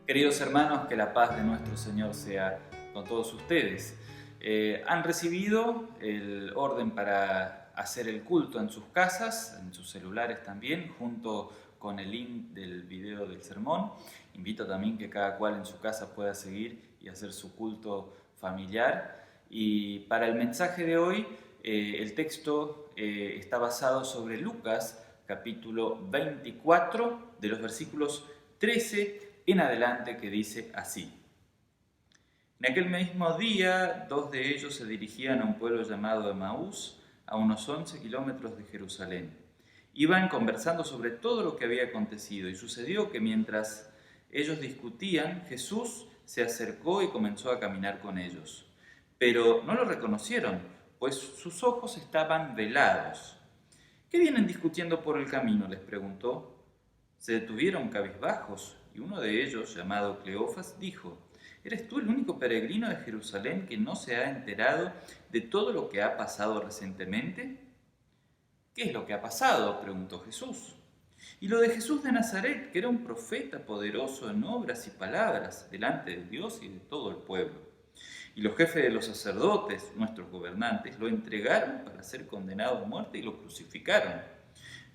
Queridos hermanos, que la paz de nuestro Señor sea con todos ustedes. Han recibido el orden para hacer el culto en sus casas, en sus celulares también, junto con el link del video del sermón. Invito también que cada cual en su casa pueda seguir y hacer su culto familiar. Y para el mensaje de hoy, el texto está basado sobre Lucas, capítulo 24, de los versículos 13 en adelante, que dice así. En aquel mismo día, dos de ellos se dirigían a un pueblo llamado Emaús, a unos 11 kilómetros de Jerusalén. Iban conversando sobre todo lo que había acontecido, y sucedió que mientras ellos discutían, Jesús se acercó y comenzó a caminar con ellos. Pero no lo reconocieron, pues sus ojos estaban velados. ¿Qué vienen discutiendo por el camino?, les preguntó. Se detuvieron cabizbajos, y uno de ellos, llamado Cleofas, dijo: ¿Eres tú el único peregrino de Jerusalén que no se ha enterado de todo lo que ha pasado recientemente? ¿Qué es lo que ha pasado?, preguntó Jesús. Y lo de Jesús de Nazaret, que era un profeta poderoso en obras y palabras delante de Dios y de todo el pueblo. Y los jefes de los sacerdotes, nuestros gobernantes, lo entregaron para ser condenado a muerte y lo crucificaron.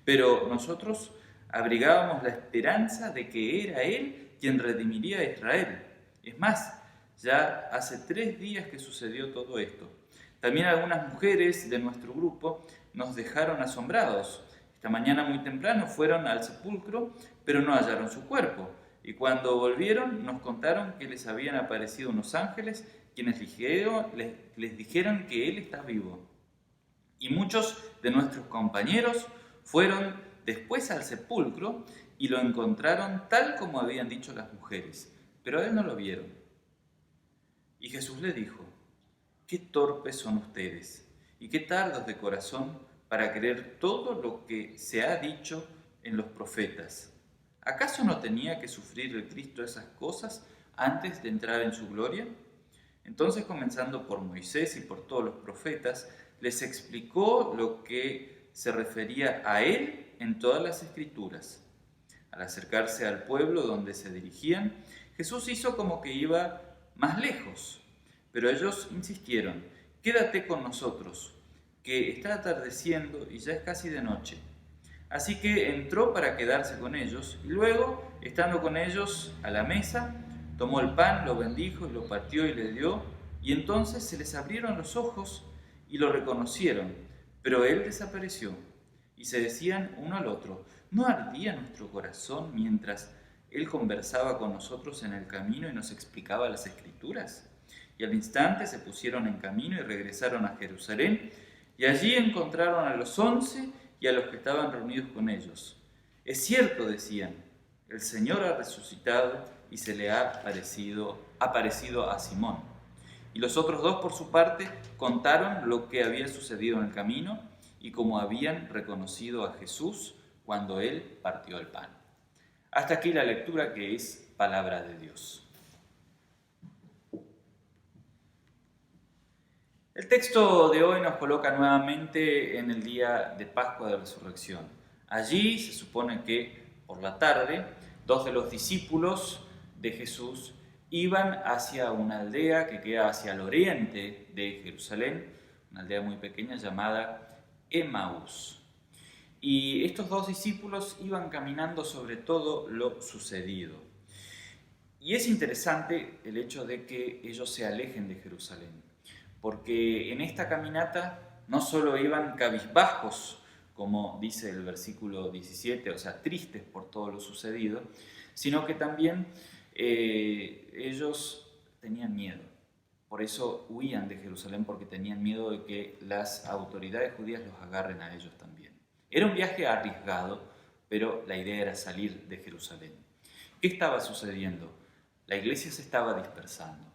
Pero nosotros abrigábamos la esperanza de que era Él quien redimiría a Israel. Es más, ya hace 3 días que sucedió todo esto. También algunas mujeres de nuestro grupo nos dejaron asombrados. Esta mañana muy temprano fueron al sepulcro, pero no hallaron su cuerpo. Y cuando volvieron nos contaron que les habían aparecido unos ángeles quienes les dijeron que Él está vivo. Y muchos de nuestros compañeros fueron después al sepulcro y lo encontraron tal como habían dicho las mujeres, pero a Él no lo vieron. Y Jesús le dijo: qué torpes son ustedes y qué tardos de corazón para creer todo lo que se ha dicho en los profetas. ¿Acaso no tenía que sufrir el Cristo esas cosas antes de entrar en su gloria? Entonces, comenzando por Moisés y por todos los profetas, les explicó lo que se refería a Él en todas las Escrituras. Al acercarse al pueblo donde se dirigían, Jesús hizo como que iba más lejos, pero ellos insistieron: quédate con nosotros, que está atardeciendo y ya es casi de noche. Así que entró para quedarse con ellos, y luego, estando con ellos a la mesa, tomó el pan, lo bendijo y lo partió y le dio, y entonces se les abrieron los ojos y lo reconocieron, pero él desapareció. Y se decían uno al otro: ¿no ardía nuestro corazón mientras él conversaba con nosotros en el camino y nos explicaba las Escrituras? Y al instante se pusieron en camino y regresaron a Jerusalén, y allí encontraron a los 11 y a los que estaban reunidos con ellos. Es cierto, decían, el Señor ha resucitado y se le ha aparecido a Simón. Y los otros 2, por su parte, contaron lo que había sucedido en el camino y cómo habían reconocido a Jesús cuando Él partió el pan. Hasta aquí la lectura, que es palabra de Dios. El texto de hoy nos coloca nuevamente en el día de Pascua de Resurrección. Allí se supone que por la tarde 2 de los discípulos de Jesús iban hacia una aldea que queda hacia el oriente de Jerusalén, una aldea muy pequeña llamada Emaús. Y estos 2 discípulos iban caminando sobre todo lo sucedido. Y es interesante el hecho de que ellos se alejen de Jerusalén, porque en esta caminata no solo iban cabizbajos, como dice el versículo 17, o sea, tristes por todo lo sucedido, sino que también ellos tenían miedo. Por eso huían de Jerusalén, porque tenían miedo de que las autoridades judías los agarren a ellos también. Era un viaje arriesgado, pero la idea era salir de Jerusalén. ¿Qué estaba sucediendo? La iglesia se estaba dispersando.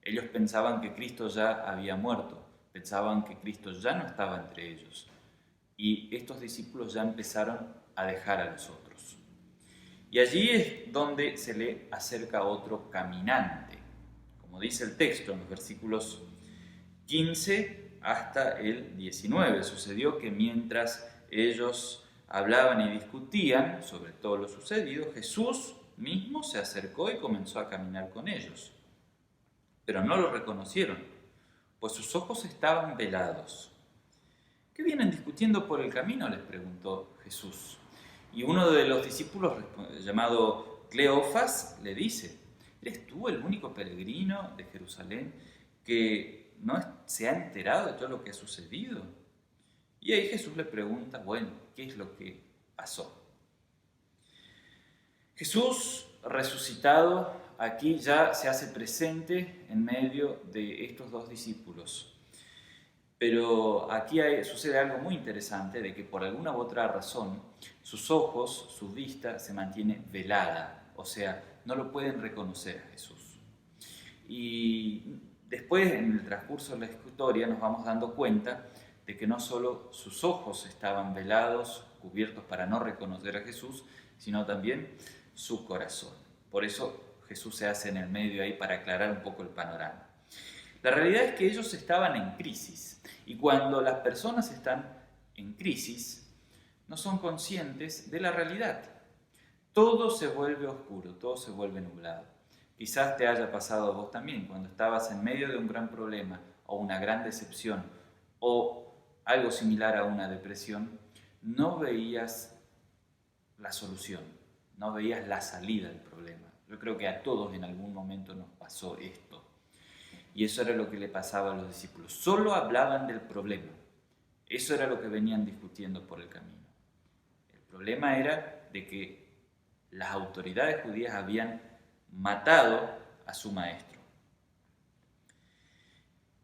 Ellos pensaban que Cristo ya había muerto, pensaban que Cristo ya no estaba entre ellos. Y estos discípulos ya empezaron a dejar a los otros. Y allí es donde se le acerca otro caminante. Como dice el texto en los versículos 15 hasta el 19, sucedió que mientras ellos hablaban y discutían sobre todo lo sucedido, Jesús mismo se acercó y comenzó a caminar con ellos. Pero no lo reconocieron, pues sus ojos estaban velados. ¿Qué vienen discutiendo por el camino?, les preguntó Jesús. Y uno de los discípulos, llamado Cleofas, le dice: ¿eres tú el único peregrino de Jerusalén que no se ha enterado de todo lo que ha sucedido? Y ahí Jesús le pregunta, bueno, ¿qué es lo que pasó? Jesús resucitado aquí ya se hace presente en medio de estos dos discípulos. Pero aquí sucede algo muy interesante, de que por alguna u otra razón sus ojos, su vista se mantiene velada, o sea, no lo pueden reconocer a Jesús. Y después, en el transcurso de la historia, nos vamos dando cuenta de que no solo sus ojos estaban velados, cubiertos para no reconocer a Jesús, sino también su corazón. Por eso Jesús se hace en el medio ahí para aclarar un poco el panorama. La realidad es que ellos estaban en crisis. Y cuando las personas están en crisis, no son conscientes de la realidad. Todo se vuelve oscuro, todo se vuelve nublado. Quizás te haya pasado a vos también, cuando estabas en medio de un gran problema o una gran decepción o algo similar a una depresión, no veías la solución, no veías la salida del problema. Yo creo que a todos en algún momento nos pasó esto. Y eso era lo que le pasaba a los discípulos. Solo hablaban del problema. Eso era lo que venían discutiendo por el camino. El problema era de que las autoridades judías habían matado a su maestro.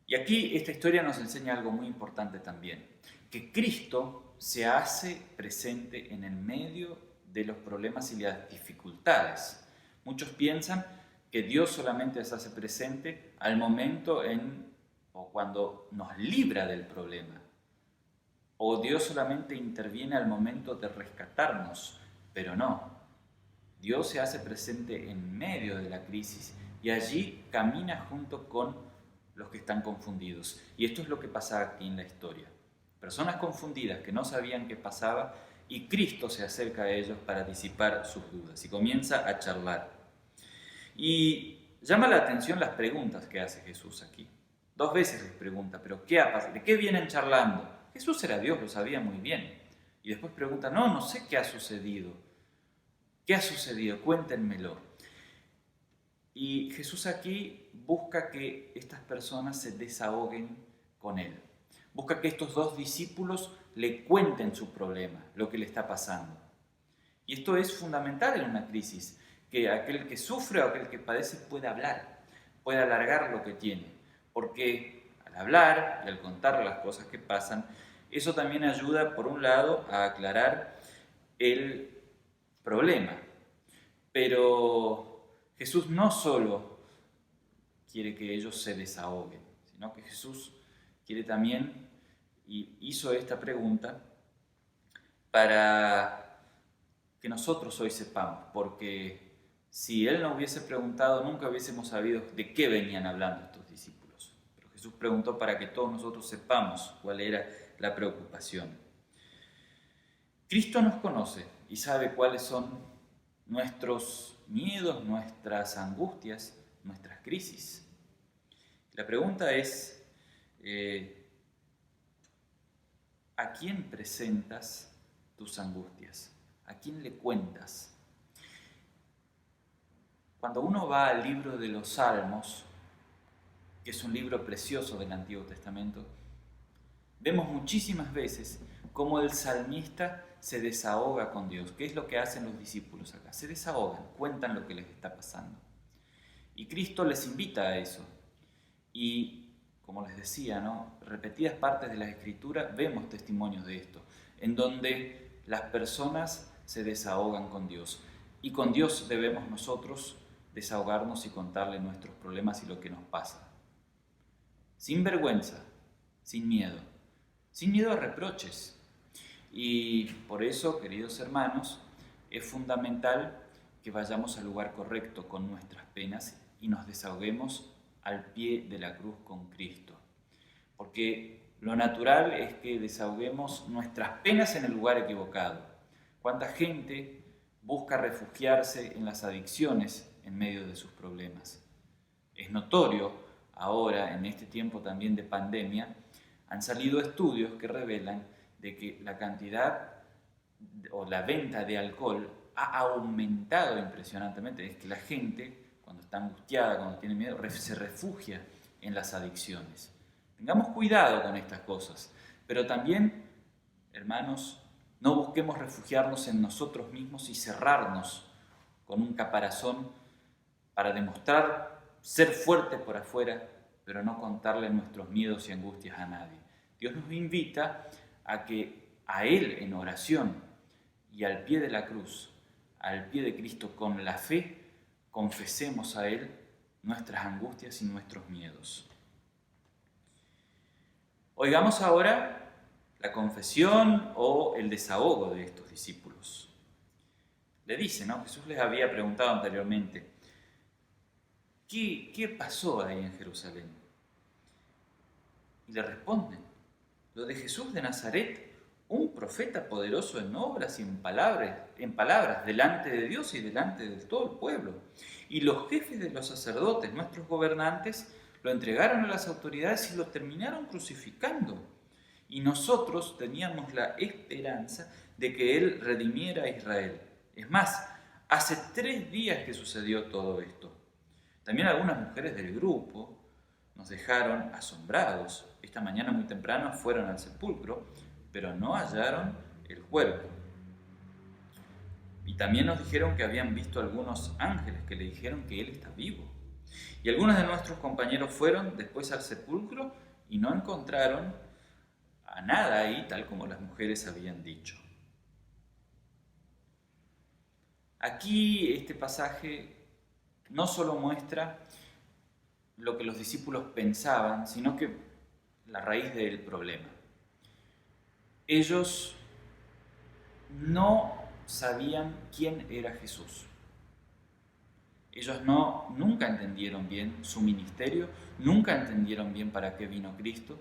Y aquí esta historia nos enseña algo muy importante también, que Cristo se hace presente en el medio de los problemas y las dificultades. Muchos piensan que Dios solamente se hace presente al momento o cuando nos libra del problema. O Dios solamente interviene al momento de rescatarnos, pero no. Dios se hace presente en medio de la crisis y allí camina junto con los que están confundidos. Y esto es lo que pasa aquí en la historia. Personas confundidas que no sabían qué pasaba y Cristo se acerca a ellos para disipar sus dudas y comienza a charlar. Y llama la atención las preguntas que hace Jesús aquí. 2 veces les pregunta, ¿pero qué ha pasado? ¿De qué vienen charlando? Jesús era Dios, lo sabía muy bien. Y después pregunta, no sé qué ha sucedido. ¿Qué ha sucedido? Cuéntenmelo. Y Jesús aquí busca que estas personas se desahoguen con Él. Busca que estos 2 discípulos le cuenten su problema, lo que le está pasando. Y esto es fundamental en una crisis, que aquel que sufre o aquel que padece pueda hablar, pueda alargar lo que tiene. Porque al hablar y al contar las cosas que pasan, eso también ayuda, por un lado, a aclarar el problema. Pero Jesús no solo quiere que ellos se desahoguen, sino que Jesús quiere también, y hizo esta pregunta, para que nosotros hoy sepamos, porque si Él no hubiese preguntado, nunca hubiésemos sabido de qué venían hablando estos discípulos. Pero Jesús preguntó para que todos nosotros sepamos cuál era la preocupación. Cristo nos conoce y sabe cuáles son nuestros miedos, nuestras angustias, nuestras crisis. La pregunta es, ¿a quién presentas tus angustias? ¿A quién le cuentas? Cuando uno va al libro de los Salmos, que es un libro precioso del Antiguo Testamento, vemos muchísimas veces cómo el salmista se desahoga con Dios. ¿Qué es lo que hacen los discípulos acá? Se desahogan, cuentan lo que les está pasando. Y Cristo les invita a eso. Y, como les decía, repetidas partes de la Escritura vemos testimonios de esto, en donde las personas se desahogan con Dios. Y con Dios debemos nosotros desahogarnos y contarle nuestros problemas y lo que nos pasa. Sin vergüenza, sin miedo a reproches. Y por eso, queridos hermanos, es fundamental que vayamos al lugar correcto con nuestras penas y nos desahoguemos al pie de la cruz con Cristo. Porque lo natural es que desahoguemos nuestras penas en el lugar equivocado. ¿Cuánta gente busca refugiarse en las adicciones en medio de sus problemas. Es notorio ahora, en este tiempo también de pandemia, han salido estudios que revelan de que la cantidad o la venta de alcohol ha aumentado impresionantemente. Es que la gente, cuando está angustiada, cuando tiene miedo, se refugia en las adicciones. Tengamos cuidado con estas cosas, pero también, hermanos, no busquemos refugiarnos en nosotros mismos y cerrarnos con un caparazón para demostrar ser fuertes por afuera, pero no contarle nuestros miedos y angustias a nadie. Dios nos invita a que a Él en oración y al pie de la cruz, al pie de Cristo con la fe, confesemos a Él nuestras angustias y nuestros miedos. Oigamos ahora la confesión o el desahogo de estos discípulos. Le dice, ¿no? Jesús les había preguntado anteriormente, ¿qué pasó ahí en Jerusalén? Y le responden, lo de Jesús de Nazaret, un profeta poderoso en obras y en palabras delante de Dios y delante de todo el pueblo. Y los jefes de los sacerdotes, nuestros gobernantes, lo entregaron a las autoridades y lo terminaron crucificando. Y nosotros teníamos la esperanza de que Él redimiera a Israel. Es más, hace 3 días que sucedió todo esto. También algunas mujeres del grupo nos dejaron asombrados. Esta mañana muy temprano fueron al sepulcro, pero no hallaron el cuerpo. Y también nos dijeron que habían visto algunos ángeles que le dijeron que Él está vivo. Y algunos de nuestros compañeros fueron después al sepulcro y no encontraron a nada ahí, tal como las mujeres habían dicho. Aquí este pasaje no solo muestra lo que los discípulos pensaban, sino que la raíz del problema. Ellos no sabían quién era Jesús. Ellos nunca entendieron bien su ministerio, nunca entendieron bien para qué vino Cristo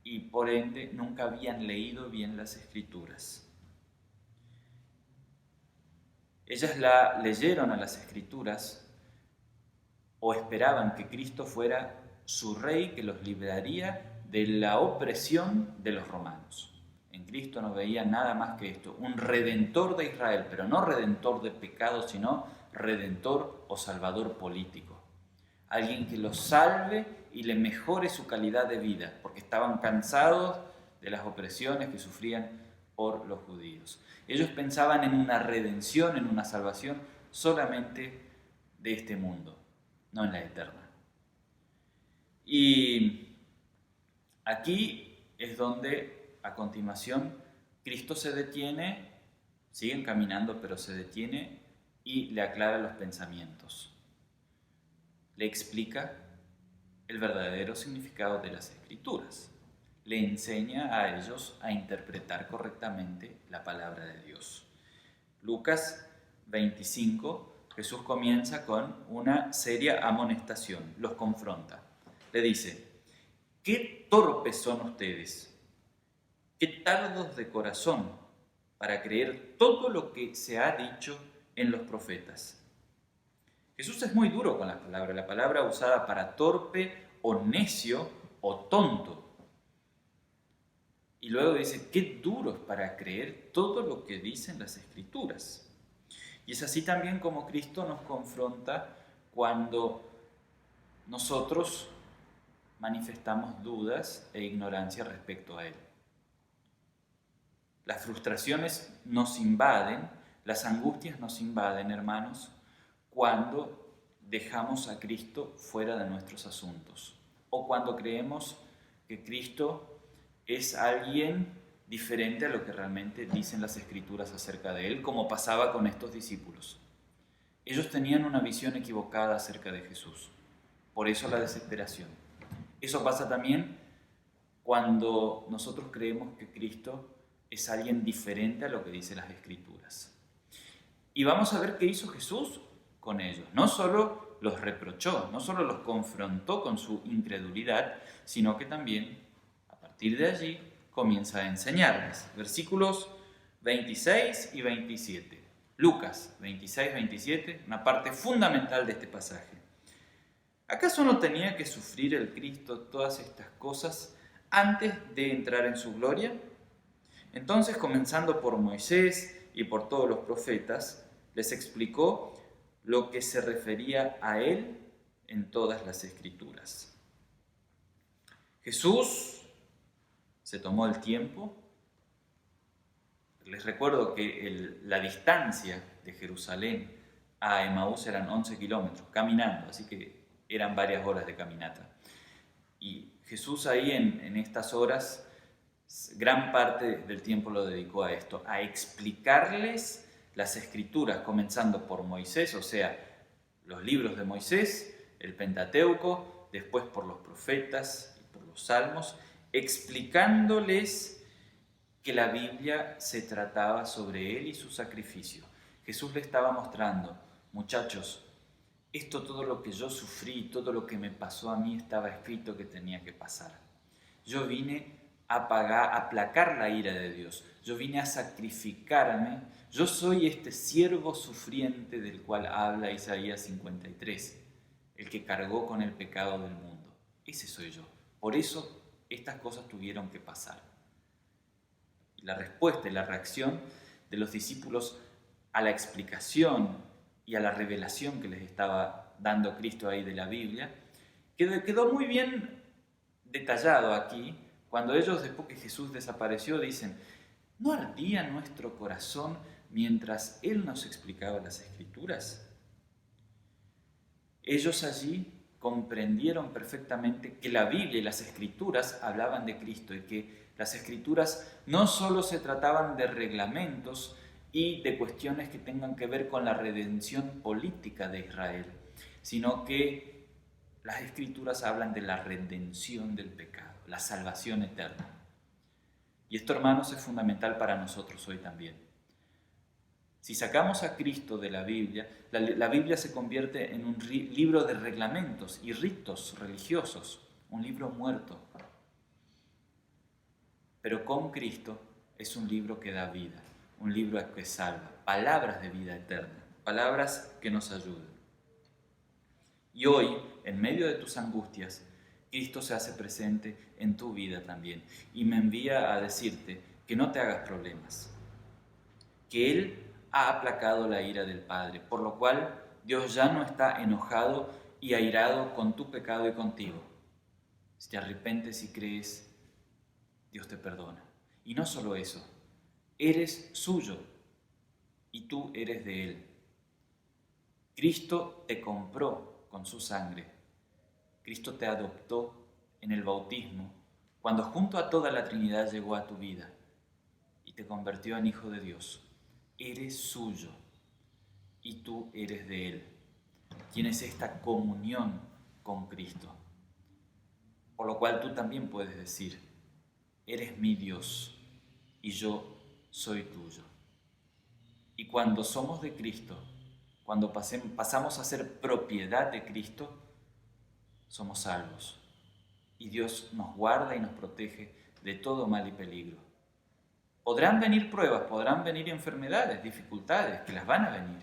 y por ende nunca habían leído bien las Escrituras. Ellas leyeron a las Escrituras o esperaban que Cristo fuera su rey que los libraría de la opresión de los romanos. En Cristo no veían nada más que esto, un redentor de Israel, pero no redentor de pecados, sino redentor o salvador político. Alguien que los salve y le mejore su calidad de vida, porque estaban cansados de las opresiones que sufrían por los judíos. Ellos pensaban en una redención, en una salvación solamente de este mundo, no en la eterna. Y aquí es donde a continuación Cristo se detiene, siguen caminando, pero se detiene y le aclara los pensamientos. Le explica el verdadero significado de las Escrituras. Le enseña a ellos a interpretar correctamente la palabra de Dios. Lucas 25, Jesús comienza con una seria amonestación, los confronta. Le dice, ¿qué torpes son ustedes? ¿Qué tardos de corazón para creer todo lo que se ha dicho en los profetas? Jesús es muy duro con la palabra usada para torpe o necio o tonto. Y luego dice, qué duros para creer todo lo que dicen las Escrituras. Y es así también como Cristo nos confronta cuando nosotros manifestamos dudas e ignorancia respecto a Él. Las frustraciones nos invaden, las angustias nos invaden, hermanos, cuando dejamos a Cristo fuera de nuestros asuntos o cuando creemos que Cristo es alguien diferente a lo que realmente dicen las Escrituras acerca de Él, como pasaba con estos discípulos. Ellos tenían una visión equivocada acerca de Jesús, por eso la desesperación. Eso pasa también cuando nosotros creemos que Cristo es alguien diferente a lo que dicen las Escrituras. Y vamos a ver qué hizo Jesús con ellos. No solo los reprochó, no solo los confrontó con su incredulidad, sino que también, a partir de allí, comienza a enseñarles. Versículos 26 y 27. Lucas 26-27, una parte fundamental de este pasaje. ¿Acaso no tenía que sufrir el Cristo todas estas cosas antes de entrar en su gloria? Entonces, comenzando por Moisés y por todos los profetas, les explicó lo que se refería a él en todas las Escrituras. Jesús se tomó el tiempo. Les recuerdo que la distancia de Jerusalén a Emaús eran 11 kilómetros, caminando, así que eran varias horas de caminata. Y Jesús ahí en estas horas, gran parte del tiempo lo dedicó a esto, a explicarles las Escrituras, comenzando por Moisés, o sea, los libros de Moisés, el Pentateuco, después por los profetas y por los salmos, explicándoles que la Biblia se trataba sobre él y su sacrificio. Jesús le estaba mostrando, muchachos, esto todo lo que yo sufrí, todo lo que me pasó a mí estaba escrito que tenía que pasar. Yo vine a aplacar la ira de Dios. Yo vine a sacrificarme. Yo soy este siervo sufriente del cual habla Isaías 53, el que cargó con el pecado del mundo. Ese soy yo. Por eso estas cosas tuvieron que pasar. Y la respuesta y la reacción de los discípulos a la explicación y a la revelación que les estaba dando Cristo ahí de la Biblia, quedó muy bien detallado aquí, cuando ellos, después que Jesús desapareció, dicen, ¿no ardía nuestro corazón mientras Él nos explicaba las Escrituras? Ellos allí comprendieron perfectamente que la Biblia y las Escrituras hablaban de Cristo y que las Escrituras no solo se trataban de reglamentos y de cuestiones que tengan que ver con la redención política de Israel, sino que las Escrituras hablan de la redención del pecado, la salvación eterna. Y esto, hermanos, es fundamental para nosotros hoy también. Si sacamos a Cristo de la Biblia, la Biblia se convierte en un libro de reglamentos y ritos religiosos, un libro muerto. Pero con Cristo es un libro que da vida, un libro que salva, palabras de vida eterna, palabras que nos ayudan. Y hoy, en medio de tus angustias, Cristo se hace presente en tu vida también y me envía a decirte que no te hagas problemas, que Él ha aplacado la ira del Padre, por lo cual Dios ya no está enojado y airado con tu pecado y contigo. Si te arrepientes y crees, Dios te perdona. Y no solo eso, eres suyo y tú eres de Él. Cristo te compró con su sangre. Cristo te adoptó en el bautismo, cuando junto a toda la Trinidad llegó a tu vida y te convirtió en hijo de Dios. Eres suyo y tú eres de Él. Tienes esta comunión con Cristo, por lo cual tú también puedes decir, eres mi Dios y yo soy tuyo. Y cuando somos de Cristo, cuando pasamos a ser propiedad de Cristo, somos salvos. Y Dios nos guarda y nos protege de todo mal y peligro. Podrán venir pruebas, podrán venir enfermedades, dificultades, que las van a venir.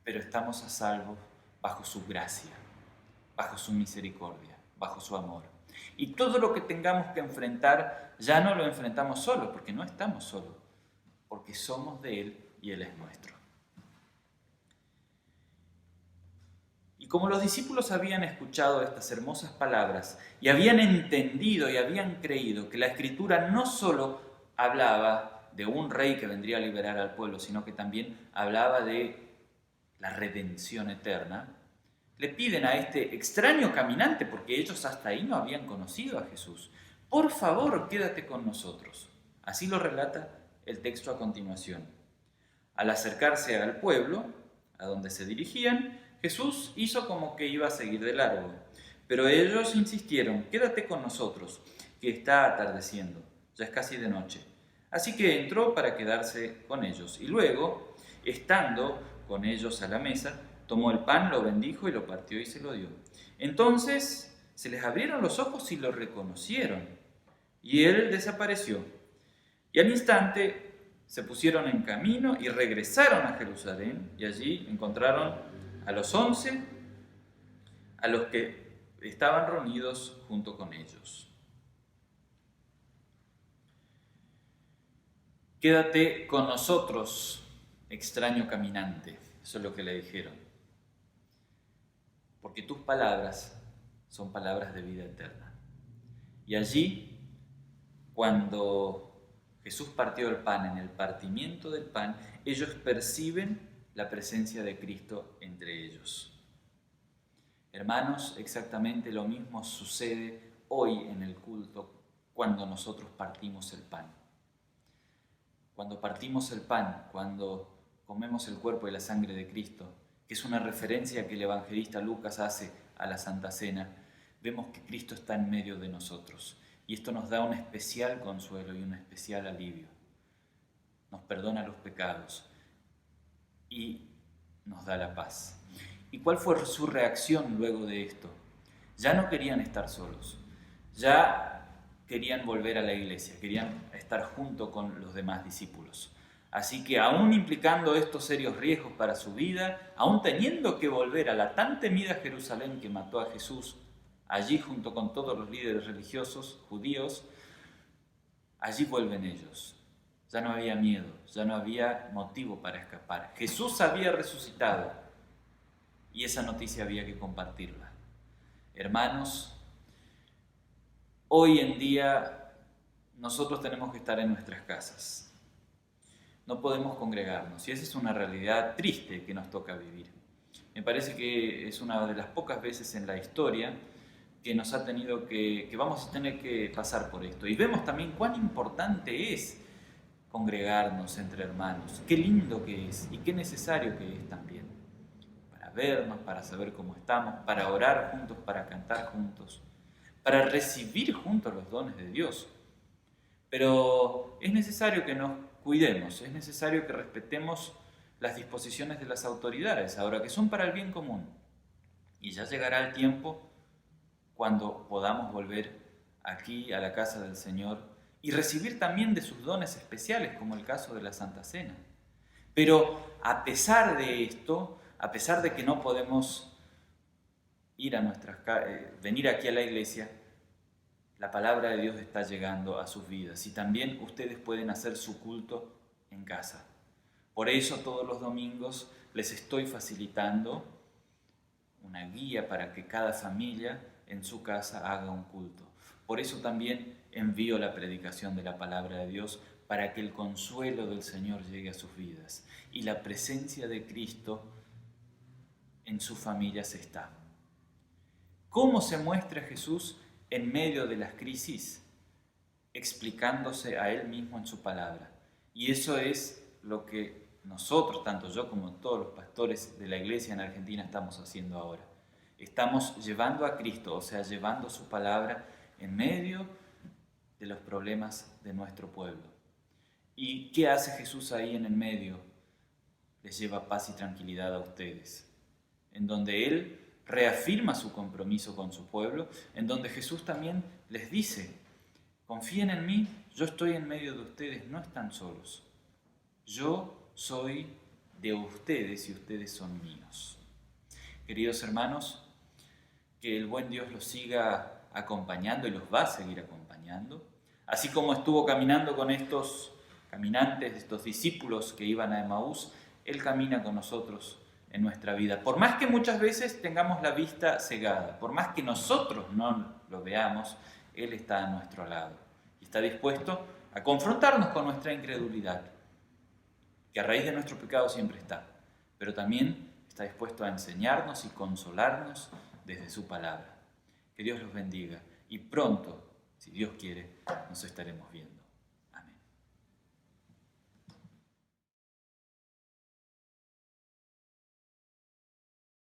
Pero estamos a salvo bajo su gracia, bajo su misericordia, bajo su amor. Y todo lo que tengamos que enfrentar, ya no lo enfrentamos solos, porque no estamos solos, porque somos de Él y Él es nuestro. Y como los discípulos habían escuchado estas hermosas palabras y habían entendido y habían creído que la Escritura no solo hablaba de un rey que vendría a liberar al pueblo, sino que también hablaba de la redención eterna, le piden a este extraño caminante, porque ellos hasta ahí no habían conocido a Jesús, por favor, quédate con nosotros. Así lo relata el texto a continuación. Al acercarse al pueblo, a donde se dirigían, Jesús hizo como que iba a seguir de largo, pero ellos insistieron, quédate con nosotros, que está atardeciendo, ya es casi de noche. Así que entró para quedarse con ellos, y luego, estando con ellos a la mesa, tomó el pan, lo bendijo y lo partió y se lo dio. Entonces se les abrieron los ojos y lo reconocieron, y él desapareció. Y al instante se pusieron en camino y regresaron a Jerusalén, y allí encontraron a los 11, a los que estaban reunidos junto con ellos. Quédate con nosotros, extraño caminante, eso es lo que le dijeron, porque tus palabras son palabras de vida eterna. Y allí, cuando Jesús partió el pan, en el partimiento del pan, ellos perciben la presencia de Cristo entre ellos. Hermanos, exactamente lo mismo sucede hoy en el culto cuando nosotros partimos el pan. Cuando partimos el pan, cuando comemos el cuerpo y la sangre de Cristo, que es una referencia que el evangelista Lucas hace a la Santa Cena, vemos que Cristo está en medio de nosotros. Y esto nos da un especial consuelo y un especial alivio. Nos perdona los pecados y nos da la paz. ¿Y cuál fue su reacción luego de esto? Ya no querían estar solos, ya querían volver a la iglesia, querían estar junto con los demás discípulos. Así que aún implicando estos serios riesgos para su vida, aún teniendo que volver a la tan temida Jerusalén que mató a Jesús, allí junto con todos los líderes religiosos judíos, allí vuelven ellos. Ya no había miedo, ya no había motivo para escapar. Jesús había resucitado y esa noticia había que compartirla. Hermanos, hoy en día nosotros tenemos que estar en nuestras casas. No podemos congregarnos y esa es una realidad triste que nos toca vivir. Me parece que es una de las pocas veces en la historia que nos ha tenido que vamos a tener que pasar por esto. Y vemos también cuán importante es congregarnos entre hermanos. Qué lindo que es y qué necesario que es también. Para vernos, para saber cómo estamos, para orar juntos, para cantar juntos, para recibir juntos los dones de Dios. Pero es necesario que nos cuidemos, es necesario que respetemos las disposiciones de las autoridades, ahora que son para el bien común. Y ya llegará el tiempo cuando podamos volver aquí a la casa del Señor y recibir también de sus dones especiales, como el caso de la Santa Cena. Pero a pesar de esto, a pesar de que no podemos ir a venir aquí a la iglesia, la palabra de Dios está llegando a sus vidas y también ustedes pueden hacer su culto en casa. Por eso todos los domingos les estoy facilitando una guía para que cada familia en su casa haga un culto. Por eso también envío la predicación de la palabra de Dios para que el consuelo del Señor llegue a sus vidas y la presencia de Cristo en sus familias está. ¿Cómo se muestra Jesús en medio de las crisis? Explicándose a Él mismo en su palabra. Y eso es lo que nosotros, tanto yo como todos los pastores de la iglesia en Argentina, estamos haciendo ahora. Estamos llevando a Cristo, o sea, llevando su palabra en medio de los problemas de nuestro pueblo. ¿Y qué hace Jesús ahí en el medio? Les lleva paz y tranquilidad a ustedes, en donde Él reafirma su compromiso con su pueblo, en donde Jesús también les dice: confíen en mí, yo estoy en medio de ustedes, no están solos. Yo soy de ustedes y ustedes son míos. Queridos hermanos, que el buen Dios los siga acompañando y los va a seguir acompañando, así como estuvo caminando con estos caminantes, estos discípulos que iban a Emaús. Él camina con nosotros en nuestra vida. Por más que muchas veces tengamos la vista cegada, por más que nosotros no lo veamos, Él está a nuestro lado y está dispuesto a confrontarnos con nuestra incredulidad, que a raíz de nuestro pecado siempre está, pero también está dispuesto a enseñarnos y consolarnos desde su palabra. Que Dios los bendiga y pronto, si Dios quiere, nos estaremos viendo.